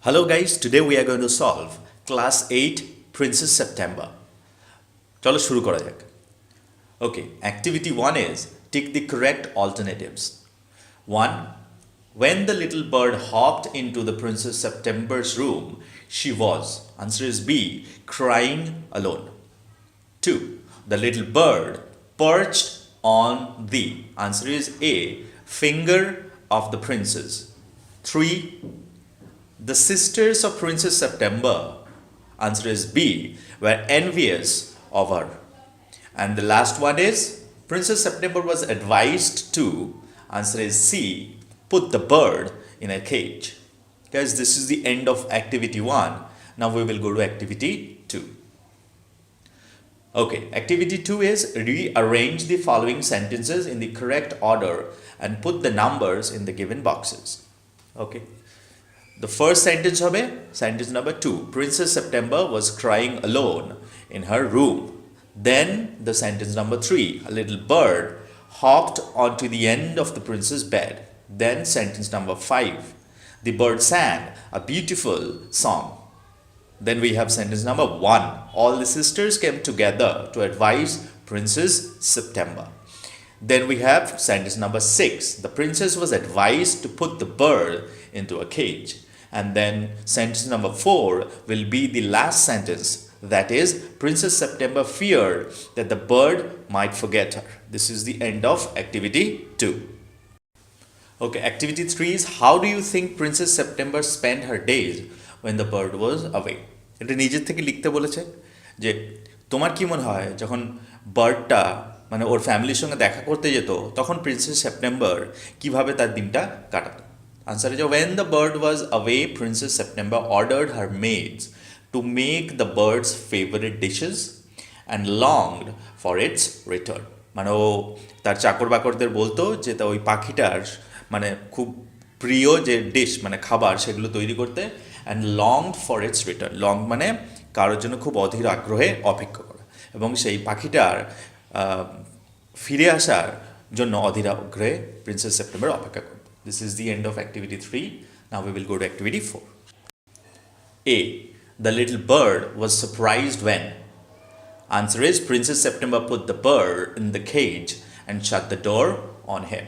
Hello guys, today we are going to solve class 8 Princess September. চলো শুরু করা যাক. Okay, activity 1 is tick the correct alternatives. 1. When the little bird hopped into the Princess September's room, she was, answer is B, crying alone. 2. The little bird perched on the, answer is A, finger of the princess. 3. The sisters of Princess September, answer is B, were envious of her. And the last one is Princess September was advised to, answer is C, put the bird in a cage. Guys, this is the end of activity 1. Now we will go to activity 2. Okay, activity 2 is rearrange the following sentences in the correct order and put the numbers in the given boxes. Okay. The first sentence hobe sentence number 2. Princess September was crying alone in her room. Then the sentence number 3. A little bird hopped onto the end of the princess' bed. Then sentence number 5. The bird sang a beautiful song. Then we have sentence number 1. All the sisters came together to advise Princess September. Then we have sentence number 6. The princess was advised to put the bird into a cage. And then sentence number 4 will be the last sentence. That is, Princess September feared that the bird might forget her. This is the end of activity 2. Okay, activity 3 is how do you think Princess September spent her days when the bird was away? এটা নিজের থেকে লিখতে বলেছে যে তোমার কি মনে হয় যখন বার্ডটা মানে ওর ফ্যামিলির সঙ্গে দেখা করতে যেত তখন প্রিন্সেস সেপ্টেম্বর কিভাবে তার দিনটা কাটাতো? Answer is when the bird was away, Princess September ordered her maids to make the bird's favorite dishes and longed for its return. মানে ও তার চাকর বাকরদের বলতো যে তা ওই পাখিটার মানে খুব প্রিয় যে ডিশ মানে খাবার সেগুলো তৈরি করতে and longed for its return. Long মানে কারোর জন্য খুব অধীর আগ্রহে অপেক্ষা করা এবং সেই পাখিটার ফিরে আসার জন্য অধীর আগ্রহে প্রিন্সেস সেপ্টেম্বর অপেক্ষা করত। This is the end of activity 3. Now we will go to activity 4. A. The little bird was surprised when. Answer is Princess September put the bird in the cage and shut the door on him.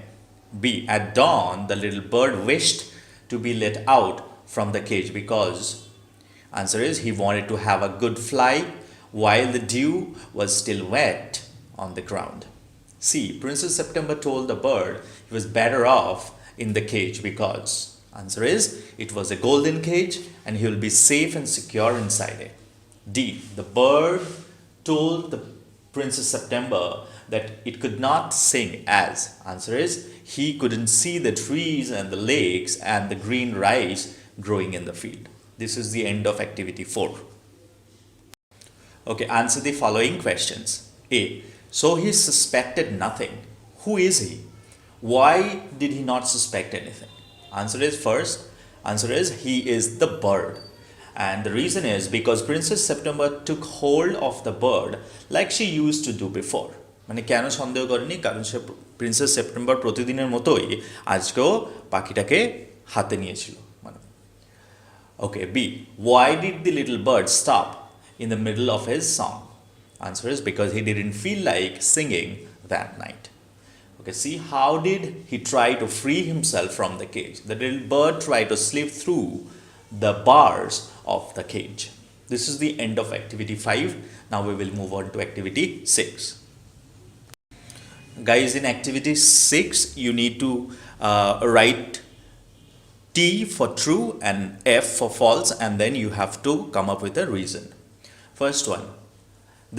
B. At dawn, the little bird wished to be let out from the cage because. Answer is he wanted to have a good fly while the dew was still wet on the ground. C. Princess September told the bird he was better off in the cage because. Answer is it was a golden cage and he will be safe and secure inside it. D. The bird told the Princess September that it could not sing as. Answer is he couldn't see the trees and the lakes and the green rice growing in the field. This is the end of activity 4. Okay, answer the following questions. A. So he suspected nothing. Who is he? Why did he not suspect anything? Answer is he is the bird. And the reason is because Princess September took hold of the bird like she used to do before. মানে কেন সন্দেহ করেনি? কারণ সে princess September প্রতিদিনের মতোই আজকেও পাখিটাকে হাতে নিয়েছিল মানে। Okay, B. Why did the little bird stop in the middle of his song? Answer is because he didn't feel like singing that night. Okay, see, how did he try to free himself from the cage? The little bird tried to slip through the bars of the cage. This is the end of activity 5. Now we will move on to activity 6. Guys, in activity 6, you need to write T for true and F for false, and then you have to come up with a reason. First one,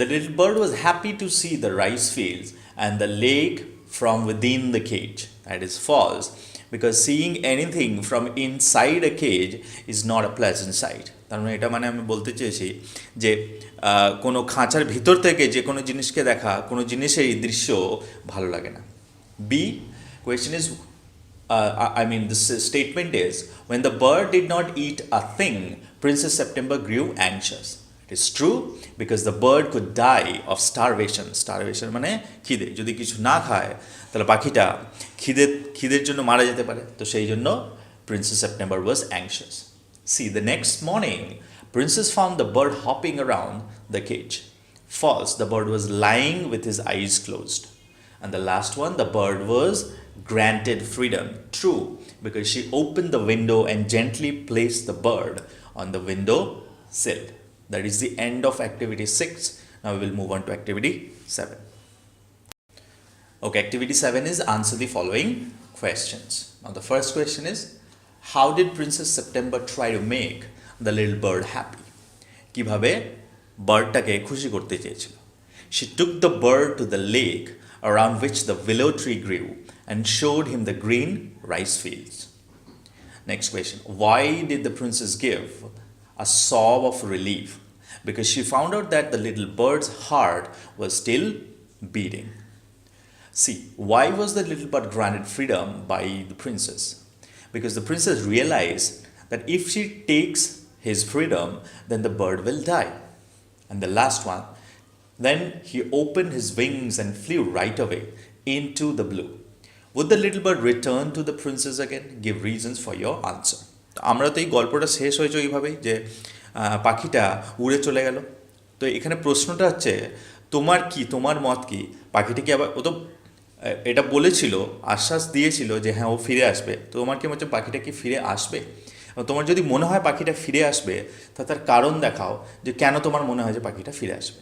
the little bird was happy to see the rice fields and the lake from within the cage. That is false because seeing anything from inside a cage is not a pleasant sight. তার মানে এটা মানে আমি বলতে চেয়েছি যে কোনো খাঁচার ভিতর থেকে যে কোনো জিনিসকে দেখা কোনো জিনিসের এই দৃশ্য ভালো লাগে না। B question is the statement is when the bird did not eat a thing, Princess September grew anxious. It is true because the bird could die of starvation. Starvation মানে খিদে, যদি কিছু না খায় তাহলে পাখিটা খিদের জন্য মারা যেতে পারে, তো সেই জন্য Princess September was anxious. See, the next morning, Princess found the bird hopping around the cage. False, the bird was lying with his eyes closed. And the last one, the bird was granted freedom. True, because she opened the window and gently placed the bird on the window sill. That is the end of activity 6. Now we will move on to activity 7. Okay, activity 7 is answer the following questions. Now the first question is, how did Princess September try to make the little bird happy? কিভাবে বার্ডটাকে খুশি করতে চেয়েছিল? She took the bird to the lake around which the willow tree grew and showed him the green rice fields. Next question, why did the princess give a sob of relief? Because she found out that the little bird's heart was still beating. See, why was the little bird granted freedom by the princess? Because the princess realized that if she takes his freedom, then the bird will die. And the last one, then he opened his wings and flew right away into the blue. Would the little bird return to the princess again? Give reasons for your answer. আমরা তো এই গল্পটা শেষ হয়েছে এইভাবেই যে পাখিটা উড়ে চলে গেল। তো এখানে প্রশ্নটা হচ্ছে তোমার মত কি? পাখিটা কি আবার ও তো এটা বলেছিল, আশ্বাস দিয়েছিল যে হ্যাঁ ও ফিরে আসবে। তো তোমার কি মনে হচ্ছে পাখিটা কি ফিরে আসবে? তোমার যদি মনে হয় পাখিটা ফিরে আসবে, তার কারণ দেখাও যে কেন তোমার মনে হয় যে পাখিটা ফিরে আসবে।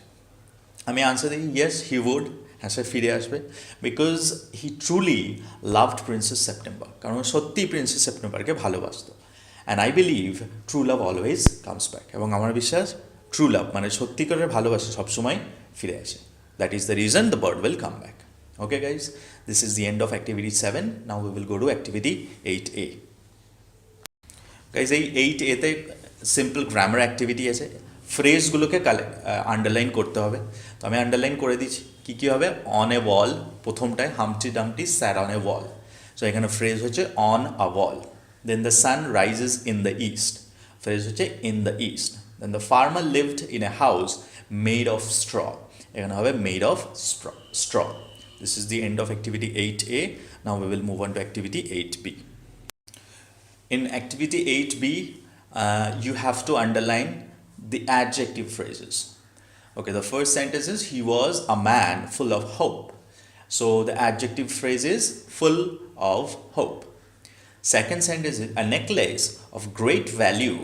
আমি আনসার দিই, ইয়েস হি উড, হ্যাঁ সে ফিরে আসবে, because he truly loved princess September, কারণ সত্যিই প্রিন্সেস সেপ্টেম্বরকে ভালোবাসত। And I believe true love always comes back, এবং আমার বিশ্বাস ট্রু লাভ মানে সত্যিকারের ভালোবাসা সবসময় ফিরে আসে। That is the reason the bird will come back. Okay guys, this is the end of activity 7. Now we will go to activity 8A. Guys, এই 8A তে সিম্পল গ্রামার অ্যাক্টিভিটি আছে। ফ্রেজগুলোকে underline করতে হবে। তো আমি আন্ডারলাইন করে দিচ্ছি। কী হবে? অন এ ওয়াল, প্রথমটায় Humpty Dumpty sat on a wall. So এখানে ফ্রেজ হচ্ছে on a wall. Then the sun rises in the east, phrase হচ্ছে in the east. Then the farmer lived in a house made of straw, এখানে হবে made of straw. This is the end of activity 8A. Now we will move on to activity 8B. In activity 8B, you have to underline the adjective phrases. Okay, the first sentence is, he was a man full of hope. So the adjective phrase is full of hope. Second sentence is, a necklace of great value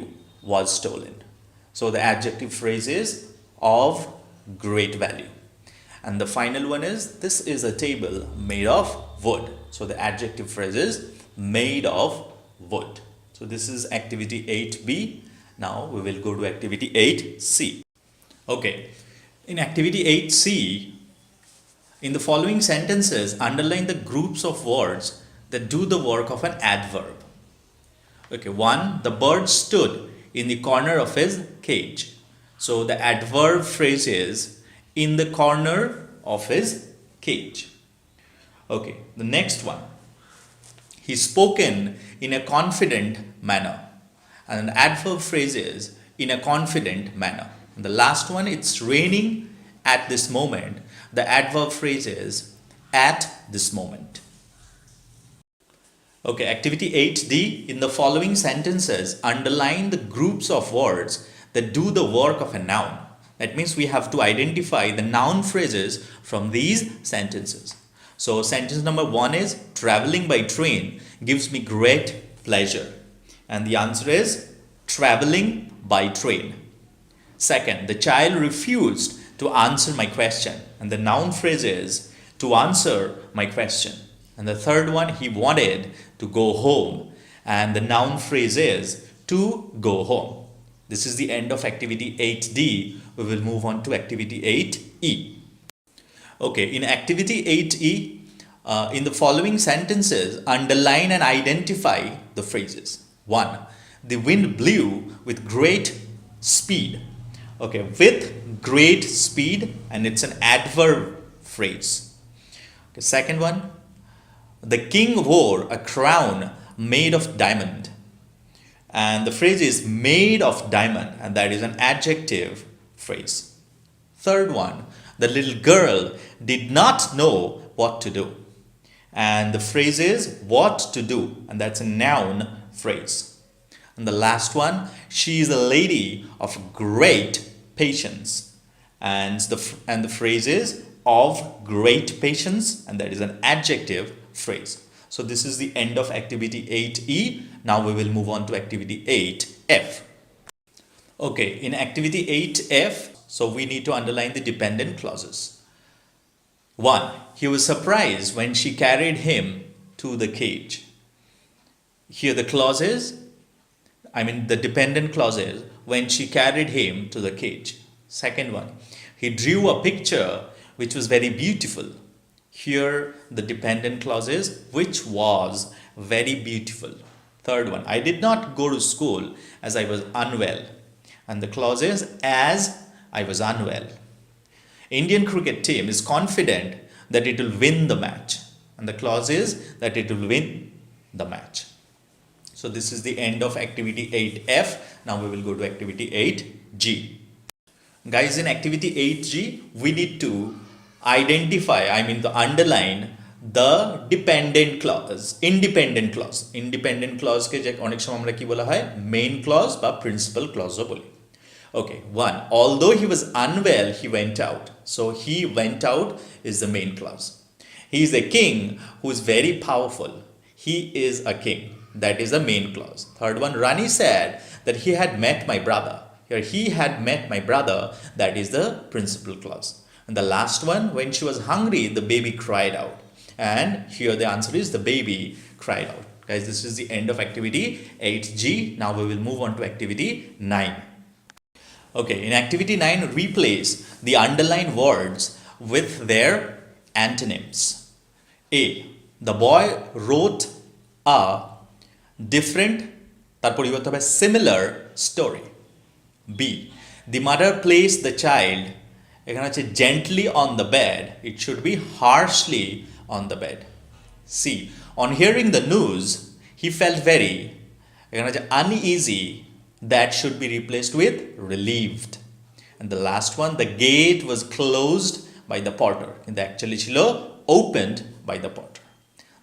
was stolen. So the adjective phrase is of great value. And the final one is, this is a table made of wood. So the adjective phrase is made of wood. So this is activity 8B. Now we will go to activity 8C. Okay, in activity 8C, in the following sentences, underline the groups of words that do the work of an adverb. Okay, 1, the bird stood in the corner of his cage. So the adverb phrase is in the corner of his cage. Okay, the next one, he spoken in a confident manner, and an adverb phrase is in a confident manner. And the last one, it's raining at this moment, the adverb phrase is at this moment. Okay, activity 8D, in the following sentences, underline the groups of words that do the work of a noun. That means we have to identify the noun phrases from these sentences. So sentence number 1 is, traveling by train gives me great pleasure. And the answer is traveling by train. Second, the child refused to answer my question. And the noun phrase is to answer my question. And the third one, he wanted to go home. And the noun phrase is to go home. This is the end of activity 8D. We will move on to activity 8E. Okay, in activity 8E, in the following sentences, underline and identify the phrases. 1, the wind blew with great speed. Okay, with great speed, and it's an adverb phrase. Okay, second one, the king wore a crown made of diamond. And the phrase is made of diamond, and that is an adjective phrase. Third one, the little girl did not know what to do. And the phrase is what to do, and that's a noun phrase. And the last one, she is a lady of great patience. And the phrase is of great patience, and that is an adjective phrase. So this is the end of activity 8E. Now we will move on to activity 8F. Okay, in activity 8F, so we need to underline the dependent clauses. 1. He was surprised when she carried him to the cage. Here the clause is, the dependent clause is when she carried him to the cage. Second one, he drew a picture which was very beautiful. Here the dependent clause is which was very beautiful. Third one, I did not go to school as I was unwell. And the clause is as I was unwell. Indian cricket team is confident that it will win the match. And the clause is that it will win the match. So this is the end of activity 8F. Now we will go to activity 8G. Guys, in activity 8G, we need to identify, to underline the dependent clause, independent clause. Independent clause ke onek shomoy amra ki bola hoy main clause ba principal clause o boli. Okay, 1. Although he was unwell, he went out. So he went out is the main clause. He is a king who is very powerful. He is a king. That is the main clause. Third one, Rani said that he had met my brother. Here he had met my brother. That is the principal clause. And the last one, when she was hungry, the baby cried out. And here the answer is the baby cried out. Guys, this is the end of activity 8G. Now we will move on to activity 9. Okay, in activity 9, replace the underlined words with their antonyms. A. The boy wrote a different, similar story. B. The mother placed the child gently on the bed. It should be harshly on the bed. C. On hearing the news, he felt very uneasy. That should be replaced with relieved. And the last one, the gate was closed by the porter. Kintu actually chilo opened by the porter.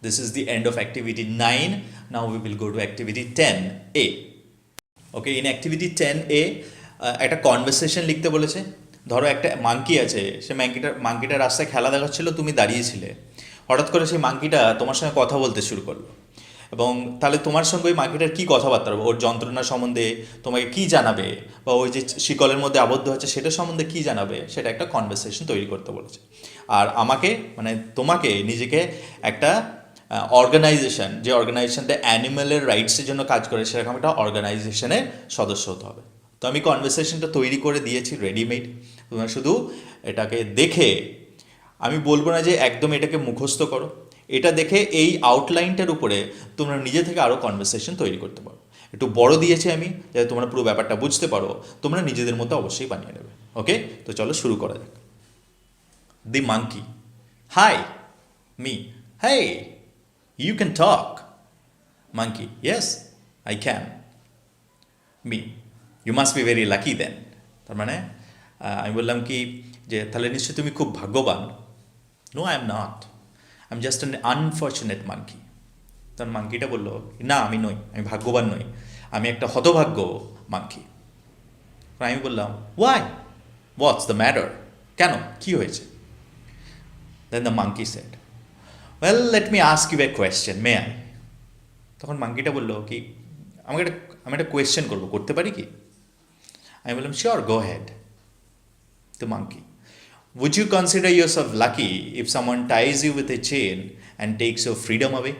This is the end of activity 9. Now we will go to activity 10A. Okay, in activity 10A, একটা conversation লিখতে বলেছে। ধরো একটা monkey আছে, সে মাঙ্কিটা রাস্তায় খেলা দেখাচ্ছিল, তুমি দাঁড়িয়েছিলে। হঠাৎ করে সেই মাঙ্কিটা তোমার সঙ্গে কথা বলতে শুরু করলো, এবং তাহলে তোমার সঙ্গে ওই মাঙ্কিটার কী কথাবার্তা হবে, ওর যন্ত্রণা সম্বন্ধে তোমাকে কী জানাবে, বা ওই যে শিকলের মধ্যে আবদ্ধ হচ্ছে সেটা সম্বন্ধে কী জানাবে, সেটা একটা কনভারসেশন তৈরি করতে বলেছে। আর আমাকে তোমাকে নিজেকে একটা অর্গানাইজেশন, যে অর্গানাইজেশনটা অ্যানিম্যালের রাইটসের জন্য কাজ করে, সেরকম একটা অর্গানাইজেশনের সদস্য হতে হবে। তো আমি কনভারসেশনটা তৈরি করে দিয়েছি রেডিমেড। তোমরা শুধু এটাকে দেখে, আমি বলবো না যে একদম এটাকে মুখস্থ করো, এটা দেখে এই আউটলাইনটার উপরে তোমরা নিজে থেকে আরও কনভারসেশন তৈরি করতে পারো। একটু বড় দিয়েছি আমি, যাতে তোমরা পুরো ব্যাপারটা বুঝতে পারো, তোমরা নিজেদের মতো অবশ্যই বানিয়ে নেবে। ওকে, তো চলো শুরু করা যাক। The monkey, hi. Me, hey, you can talk. Monkey, yes I can. Me, you must be very lucky then. তার মানে আমি বললাম কি যে তাহলে নিশ্চয়ই তুমি খুব ভাগ্যবান। No, I am not, I am just an unfortunate monkey. তখন মাঙ্কিটা বললো, না আমি নই, আমি ভাগ্যবান নই, আমি একটা হতভাগ্য মাঙ্কি। আমি বললাম, ওয়াই, হোয়াটস দ্য ম্যাটার, কেন, কি হয়েছে? Then the monkey said, well let me ask you a question, may I? তখন মাঙ্কিটা বললো কি, আমি একটা কোয়েশ্চেন করবো, করতে পারি কি? আমি বললাম, sure, go head. The monkey, would you consider yourself lucky if someone ties you with a chain and takes your freedom away?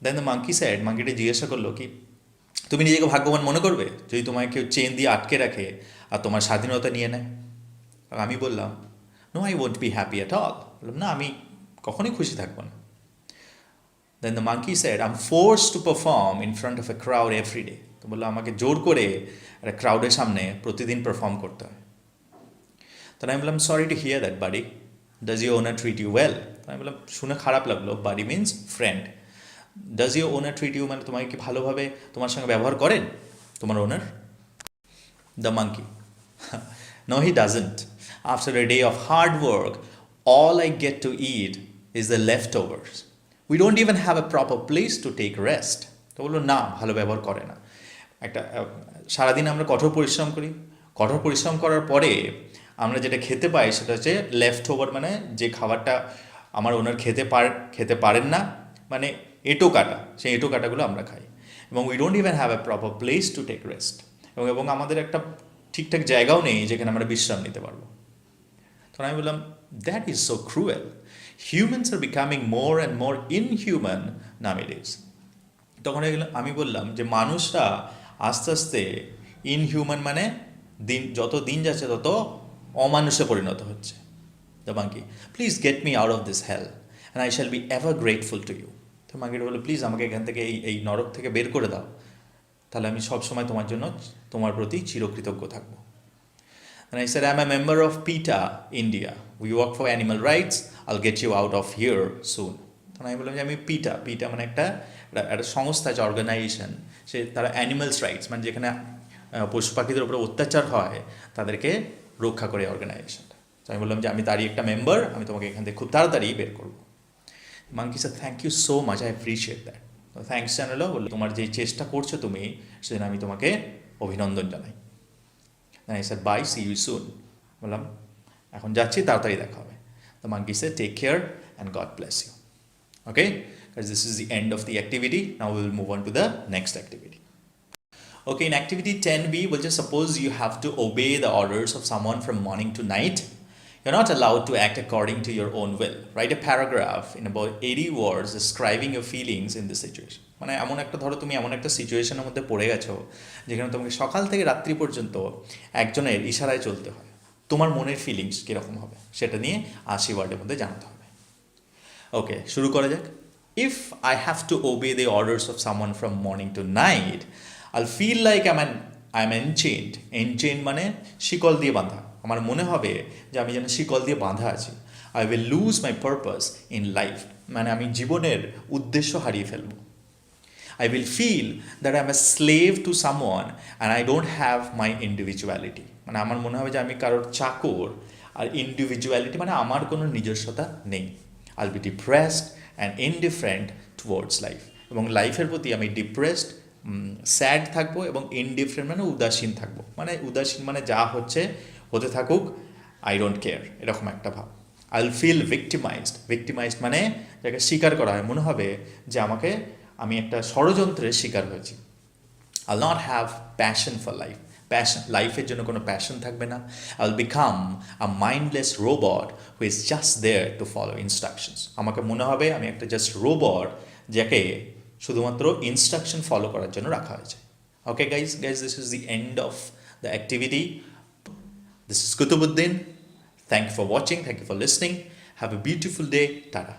Then the monkey said, মাঙ্কিটা জিজ্ঞাসা করলো কি, তুমি নিজেকে ভাগ্যবান মনে করবে যদি তোমায় কেউ চেন দিয়ে আটকে রাখে আর তোমার স্বাধীনতা নিয়ে নেয়? আমি বললাম, no, I won't be happy at all. বললাম, না, আমি কখনোই খুশি থাকবো না। Then the monkey said, I'm forced to perform in front of a crowd every day. তো বললো, আমাকে জোর করে একটা ক্রাউডের সামনে প্রতিদিন পারফর্ম করতে হয়। তখন আমি বললাম, sorry to hear that buddy, does your owner treat you well? আমি বললাম, শুনে খারাপ লাগলো, buddy means friend. Does your owner treat you, মানে তোমাকে কি ভালোভাবে তোমার সঙ্গে ব্যবহার করেন তোমার owner? The monkey, no he doesn't, after a day of hard work all I get to eat is the leftovers. We don't even have a proper place to take rest. তো বললো, না, ভালো ব্যবহার করে না। একটা সারাদিন আমরা কঠোর পরিশ্রম করি, কঠোর পরিশ্রম করার পরে আমরা যেটা খেতে পাই সেটা হচ্ছে লেফট ওভার, মানে যে খাবারটা আমার ওনার খেতে পারেন না, মানে এঁটো কাটা, সেই এঁটো কাটাগুলো আমরা খাই। এবং we don't even have a proper place to take rest, এবং আমাদের একটা ঠিকঠাক জায়গাও নেই যেখানে আমরা বিশ্রাম নিতে পারবো। তখন আমি বললাম, that is so cruel, humans are becoming more and more inhuman nowadays. তখন আমি বললাম যে মানুষরা আস্তে আস্তে ইনহিউম্যান, মানে যত দিন যাচ্ছে তত অমানুষে পরিণত হচ্ছে। The monkey, please get me out of this hell and I shall be ever grateful to you. তো মাঙ্কিটা বললো, প্লিজ আমাকে এখান থেকে এই নরক থেকে বের করে দাও, তাহলে আমি সবসময় তোমার জন্য, তোমার প্রতি চিরকৃতজ্ঞ থাকবো। And I said, I'm a member of PETA India. We work for animal rights. I'll get you out of here soon. তখন আমি বললাম যে আমি পিটা মানে একটা সংস্থা আছে, অর্গানাইজেশন, সে তারা অ্যানিমালস রাইটস, মানে যেখানে পশু পাখিদের উপরে অত্যাচার হয় তাদেরকে রক্ষা করে অর্গানাইজেশনটা। তো আমি বললাম যে আমি তারই একটা মেম্বার, আমি তোমাকে এখান থেকে খুব তাড়াতাড়ি বের করবো। Monkey sir, thank you so much, I appreciate that. Thanks জানালো, বললো তোমার যে চেষ্টা করছো তুমি, সেজন্য আমি তোমাকে অভিনন্দন জানাই। I said, bye, see you soon. বললাম এখন যাচ্ছি, তাড়াতাড়ি দেখা হবে। The monkey said, take care and God bless you. Okay, because this is the end of the activity. Now we will move on to the next activity. Okay, in activity 10b, we'll just suppose you have to obey the orders of someone from morning to night. You're not allowed to act according to your own will. Write a paragraph in about 80 words describing your feelings in this situation. মানে এমন একটা, ধরো তুমি এমন একটা সিচুয়েশনের মধ্যে পড়ে গেছো যেখানে তোমাকে সকাল থেকে রাত্রি পর্যন্ত একজনের ইশারায় চলতে হয়, তোমার মনের ফিলিংস কীরকম হবে সেটা নিয়ে 80 ওয়ার্ডের মধ্যে জানাতে হবে। ওকে, শুরু করা যাক। If I have to ওবে the orders of someone from morning to night, আইল ফিল লাইক আই এম এনচেইনড। এনচেইনড মানে শিকল দিয়ে বাঁধা। আমার মনে হবে যে আমি যেন শিকল দিয়ে বাঁধা আছি। I will lose my purpose in life, মানে আমি জীবনের উদ্দেশ্য হারিয়ে ফেলব। I will feel that I am a slave to someone and I don't have my individuality. মানে আমার মনে হবে যে আমি কারোর চাকর, আর ইন্ডিভিজুয়ালিটি মানে আমার কোনো নিজস্বতা নেই। I'll be depressed and indifferent towards life. এবং লাইফের প্রতি আমি ডিপ্রেসড, স্যাড থাকবো, এবং ইনডিফারেন্ট মানে উদাসীন থাকবো। মানে উদাসীন মানে যা হচ্ছে হতে থাকুক, আই ডোন্ট কেয়ার, এরকম একটা ভাব। I'll feel victimized. victimized মানে যাকে স্বীকার করা হয়, মনে হবে যে আমি একটা ষড়যন্ত্রের শিকার হয়েছি। I'll not have passion for life. লাইফের জন্য কোনো প্যাশন থাকবে না। I'll become a mindless robot who is just there to follow instructions. আমাকে মনে হবে আমি একটা জাস্ট রোবট যাকে শুধুমাত্র ইনস্ট্রাকশন ফলো করার জন্য রাখা হয়েছে। Okay guys, this is the end of the activity. This is Kutubuddin. Thank you for watching. Thank you for listening. Have a beautiful day. Tata.